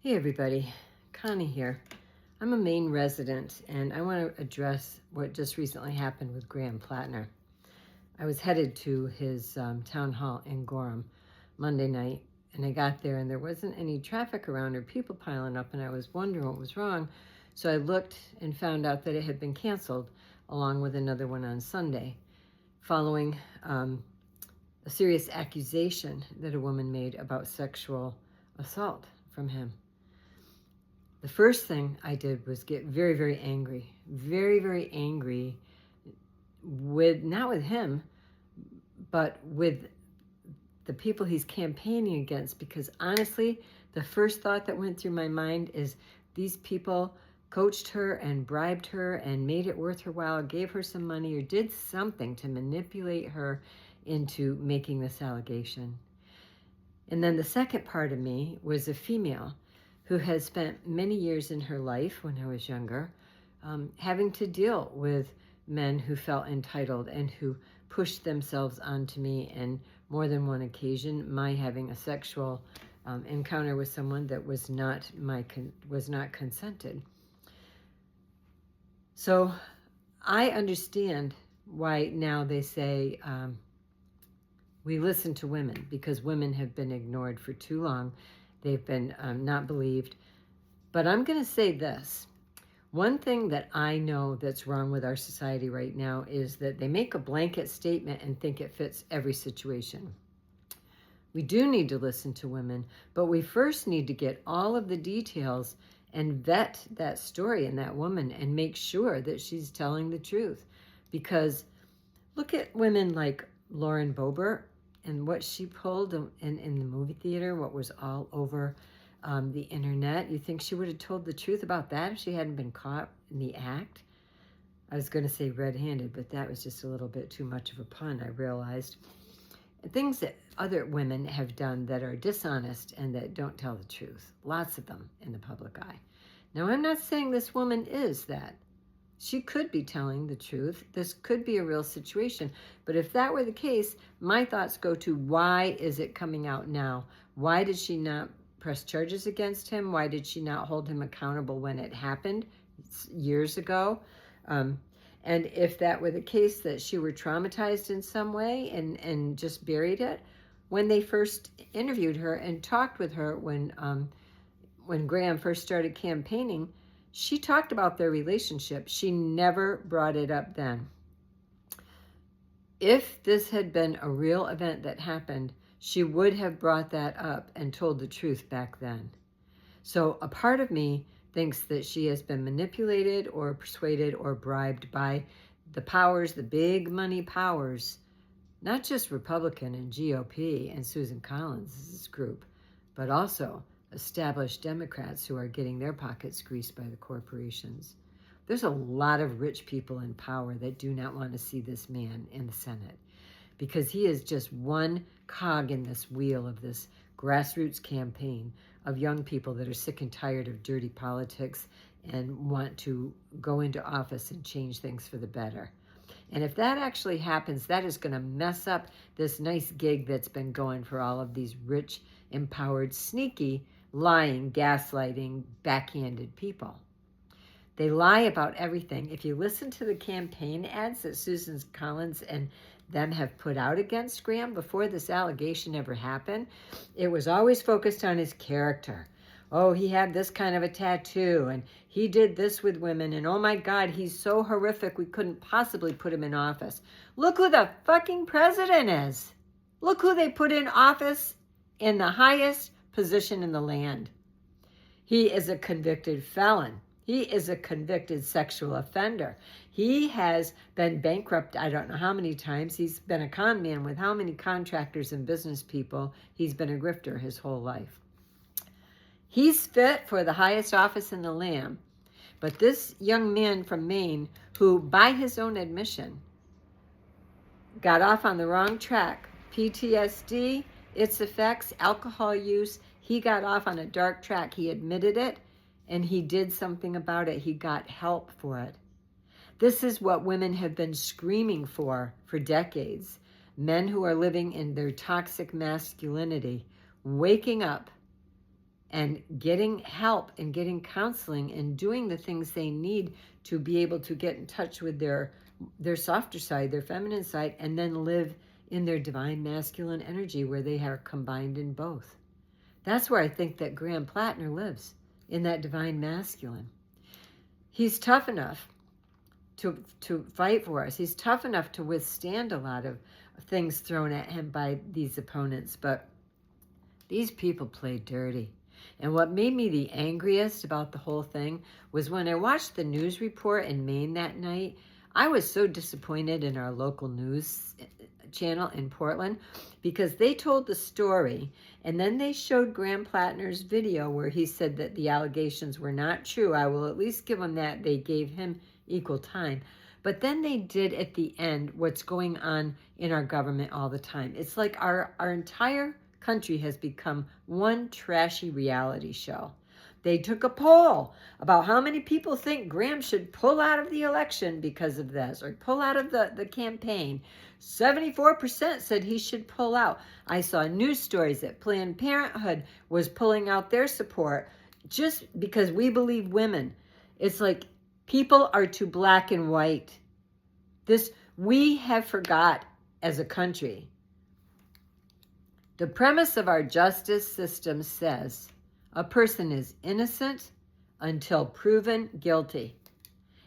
Hey everybody, Connie here. I'm a Maine resident and I want to address what just recently happened with Graham Platner. I was headed to his town hall in Gorham Monday night and I got there and there wasn't any traffic around or people piling up and I was wondering what was wrong. So I looked and found out that it had been canceled along with another one on Sunday following a serious accusation that a woman made about sexual assault from him. The first thing I did was get very, very angry, very angry not with him, but with the people he's campaigning against, because honestly, the first thought that went through my mind is these people coached her and bribed her and made it worth her while, gave her some money or did something to manipulate her into making this allegation. And then the second part of me was a female who has spent many years in her life when I was younger having to deal with men who felt entitled and who pushed themselves onto me, and more than one occasion my having a sexual encounter with someone that was not consented. So I understand why now they say we listen to women, because women have been ignored for too long. They've been not believed. But I'm going to say this. One thing that I know that's wrong with our society right now is that they make a blanket statement and think it fits every situation. We do need to listen to women, but we first need to get all of the details and vet that story and that woman and make sure that she's telling the truth. Because look at women like Lauren Boebert and what she pulled in the movie theater, what was all over the internet. You think she would have told the truth about that if she hadn't been caught in the act? I was going to say red-handed, but that was just a little bit too much of a pun, I realized. Things that other women have done that are dishonest and that don't tell the truth. Lots of them in the public eye. Now, I'm not saying this woman is that. She could be telling the truth. This could be a real situation. But if that were the case, my thoughts go to, why is it coming out now? Why did she not press charges against him? Why did she not hold him accountable when it happened years ago? And if that were the case, that she were traumatized in some way and just buried it, when they first interviewed her and talked with her when Graham first started campaigning, she talked about their relationship. She never brought it up then. If this had been a real event that happened, she would have brought that up and told the truth back then. So a part of me thinks that she has been manipulated or persuaded or bribed by the powers, the big money powers, not just Republican and GOP and Susan Collins' group, but also established Democrats who are getting their pockets greased by the corporations. There's a lot of rich people in power that do not want to see this man in the Senate, because he is just one cog in this wheel of this grassroots campaign of young people that are sick and tired of dirty politics and want to go into office and change things for the better. And if that actually happens, that is going to mess up this nice gig that's been going for all of these rich, empowered, sneaky, lying, gaslighting, backhanded people. They lie about everything. If you listen to the campaign ads that Susan Collins and them have put out against Graham before this allegation ever happened, it was always focused on his character. Oh, he had this kind of a tattoo, and he did this with women, and oh my God, he's so horrific, we couldn't possibly put him in office. Look who the fucking president is. Look who they put in office in the highest position in the land. He is a convicted felon. He is a convicted sexual offender. He has been bankrupt, I don't know how many times. He's been a con man with how many contractors and business people. He's been a grifter his whole life. He's fit for the highest office in the land. But this young man from Maine, who by his own admission got off on the wrong track, PTSD, its effects, alcohol use, he got off on a dark track. He admitted it, and he did something about it. He got help for it. This is what women have been screaming for decades. Men who are living in their toxic masculinity, waking up and getting help and getting counseling and doing the things they need to be able to get in touch with their softer side, their feminine side, and then live in their divine masculine energy where they are combined in both. That's where I think that Graham Platner lives, in that divine masculine. He's tough enough to fight for us. He's tough enough to withstand a lot of things thrown at him by these opponents, but these people play dirty. And what made me the angriest about the whole thing was when I watched the news report in Maine that night. I was so disappointed in our local news channel in Portland because they told the story and then they showed Graham Platner's video where he said that the allegations were not true. I will at least give him that. They gave him equal time. But then they did at the end what's going on in our government all the time. It's like our entire country has become one trashy reality show. They took a poll about how many people think Graham should pull out of the election because of this or pull out of the campaign. 74% said he should pull out. I saw news stories that Planned Parenthood was pulling out their support just because we believe women. It's like people are too black and white. We have forgot as a country. The premise of our justice system says a person is innocent until proven guilty.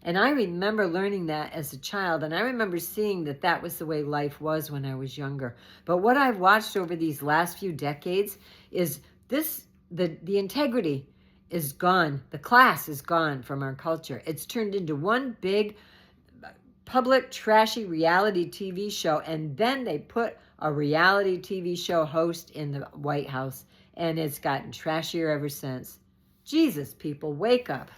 And I remember learning that as a child, and I remember seeing that that was the way life was when I was younger. But what I've watched over these last few decades is the integrity is gone. The class is gone from our culture. It's turned into one big public trashy reality TV show, and then they put a reality TV show host in the White House, and it's gotten trashier ever since. Jesus, people, wake up.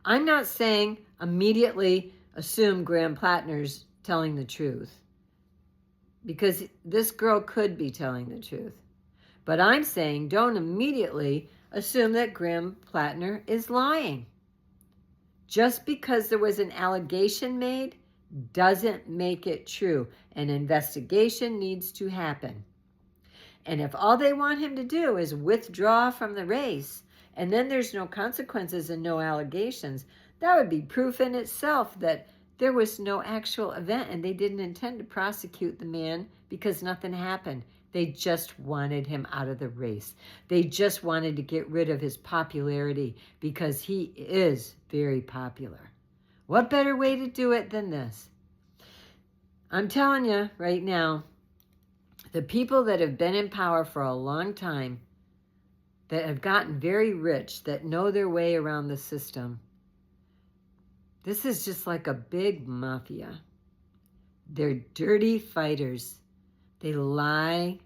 I'm not saying immediately assume Graham Platner's telling the truth, because this girl could be telling the truth. But I'm saying don't immediately assume that Graham Platner is lying. Just because there was an allegation made doesn't make it true. An investigation needs to happen. And if all they want him to do is withdraw from the race, and then there's no consequences and no allegations, that would be proof in itself that there was no actual event and they didn't intend to prosecute the man because nothing happened. They just wanted him out of the race. They just wanted to get rid of his popularity because he is very popular. What better way to do it than this? I'm telling you right now, the people that have been in power for a long time, that have gotten very rich, that know their way around the system, this is just like a big mafia. They're dirty fighters. They lie.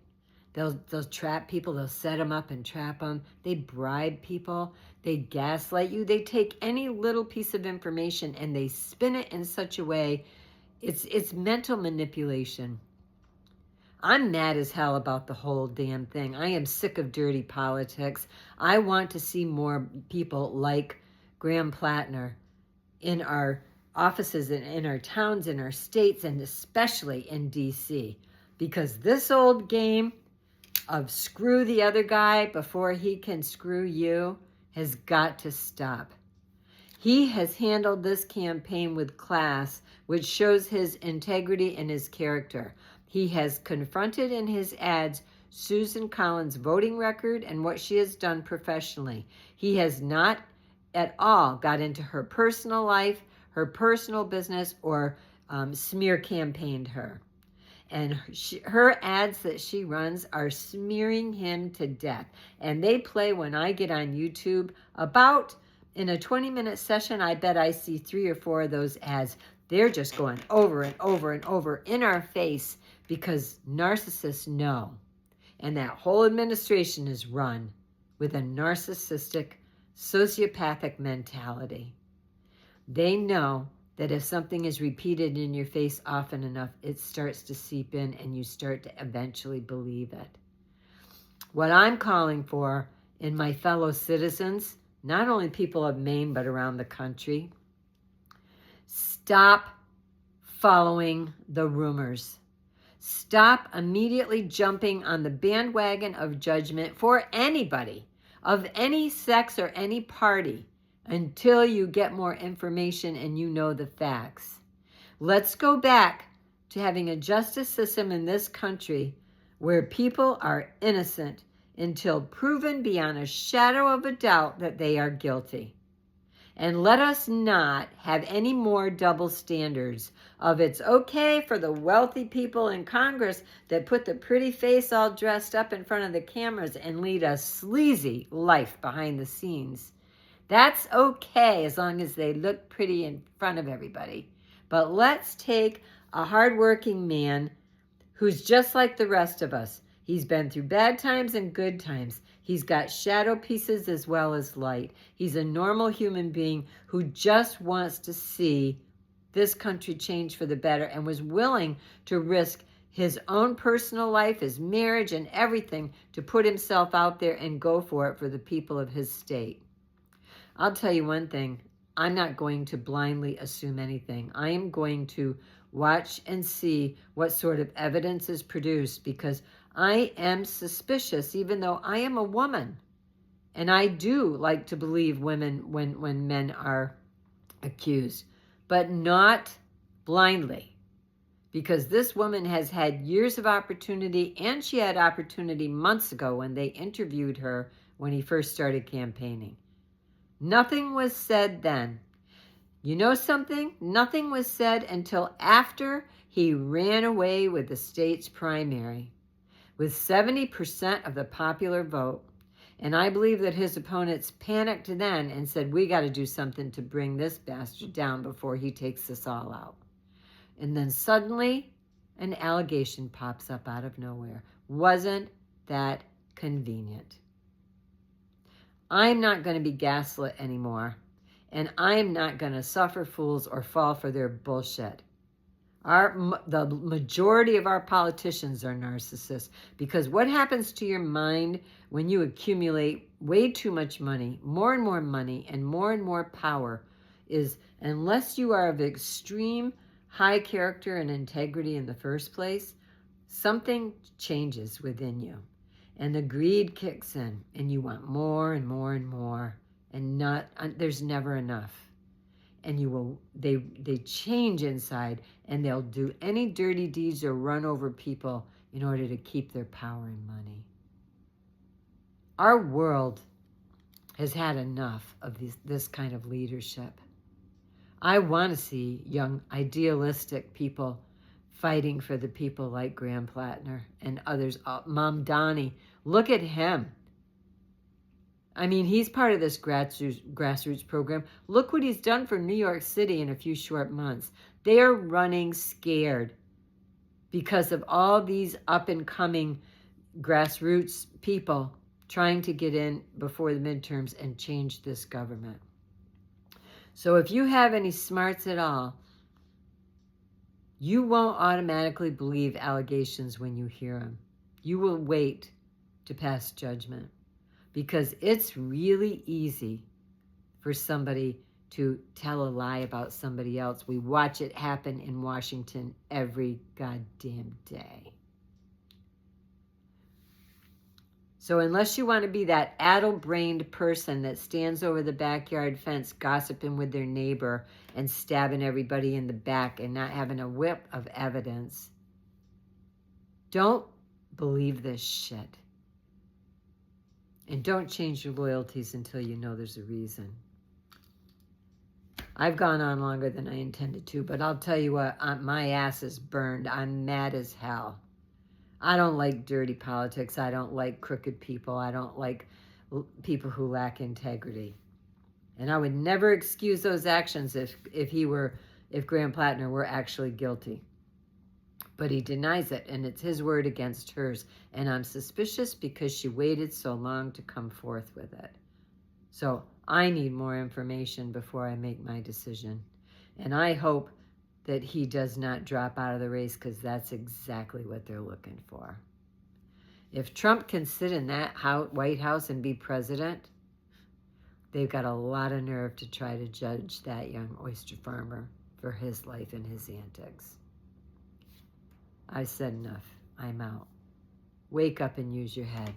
They'll trap people. They'll set them up and trap them. They bribe people. They gaslight you. They take any little piece of information and they spin it in such a way. It's mental manipulation. I'm mad as hell about the whole damn thing. I am sick of dirty politics. I want to see more people like Graham Platner in our offices, in our towns, in our states, and especially in D.C. Because this old game of screw the other guy before he can screw you has got to stop. He has handled this campaign with class, which shows his integrity and his character. He has confronted in his ads Susan Collins' voting record and what she has done professionally. He has not at all got into her personal life, her personal business, or smear campaigned her. And her ads that she runs are smearing him to death. And they play when I get on YouTube. About in a 20-minute session, I bet I see 3 or 4 of those ads. They're just going over and over and over in our face because narcissists know. And that whole administration is run with a narcissistic, sociopathic mentality. They know that if something is repeated in your face often enough, it starts to seep in and you start to eventually believe it. What I'm calling for in my fellow citizens, not only people of Maine, but around the country, stop following the rumors. Stop immediately jumping on the bandwagon of judgment for anybody. of any sex or any party until you get more information and you know the facts. Let's go back to having a justice system in this country where people are innocent until proven beyond a shadow of a doubt that they are guilty. And let us not have any more double standards of it's okay for the wealthy people in Congress that put the pretty face all dressed up in front of the cameras and lead a sleazy life behind the scenes. That's okay as long as they look pretty in front of everybody. But let's take a hardworking man who's just like the rest of us. He's been through bad times and good times. He's got shadow pieces as well as light. He's a normal human being who just wants to see this country change for the better and was willing to risk his own personal life, his marriage, and everything to put himself out there and go for it for the people of his state. I'll tell you one thing. I'm not going to blindly assume anything. I am going to watch and see what sort of evidence is produced, because I am suspicious, even though I am a woman. And I do like to believe women when men are accused, but not blindly. Because this woman has had years of opportunity, and she had opportunity months ago when they interviewed her when he first started campaigning. Nothing was said then. You know something? Nothing was said until after he ran away with the state's primary with 70% of the popular vote. And I believe that his opponents panicked then and said, we got to do something to bring this bastard down before he takes us all out. And then suddenly an allegation pops up out of nowhere. Wasn't that convenient? I'm not going to be gaslit anymore, and I'm not going to suffer fools or fall for their bullshit. The majority of our politicians are narcissists, because what happens to your mind when you accumulate way too much money, more and more power, is unless you are of extreme high character and integrity in the first place, something changes within you. And the greed kicks in, and you want more and more and more, and there's never enough. And they change inside, and they'll do any dirty deeds or run over people in order to keep their power and money. Our world has had enough of this kind of leadership. I want to see young, idealistic people fighting for the people like Graham Platner and others. Mom Donnie, look at him. I mean, he's part of this grassroots program. Look what he's done for New York City in a few short months. They are running scared because of all these up-and-coming grassroots people trying to get in before the midterms and change this government. So if you have any smarts at all, you won't automatically believe allegations when you hear them. You will wait to pass judgment, because it's really easy for somebody to tell a lie about somebody else. We watch it happen in Washington every goddamn day. So unless you want to be that addle-brained person that stands over the backyard fence gossiping with their neighbor and stabbing everybody in the back and not having a whip of evidence, don't believe this shit. And don't change your loyalties until you know there's a reason. I've gone on longer than I intended to, but I'll tell you what, my ass is burned. I'm mad as hell. I don't like dirty politics. I don't like crooked people. I don't like people who lack integrity. And I would never excuse those actions if Graham Platner were actually guilty. But he denies it, and it's his word against hers. And I'm suspicious because she waited so long to come forth with it. So I need more information before I make my decision. And I hope that he does not drop out of the race, because that's exactly what they're looking for. If Trump can sit in that White House and be president, they've got a lot of nerve to try to judge that young oyster farmer for his life and his antics. I've said enough. I'm out. Wake up and use your head.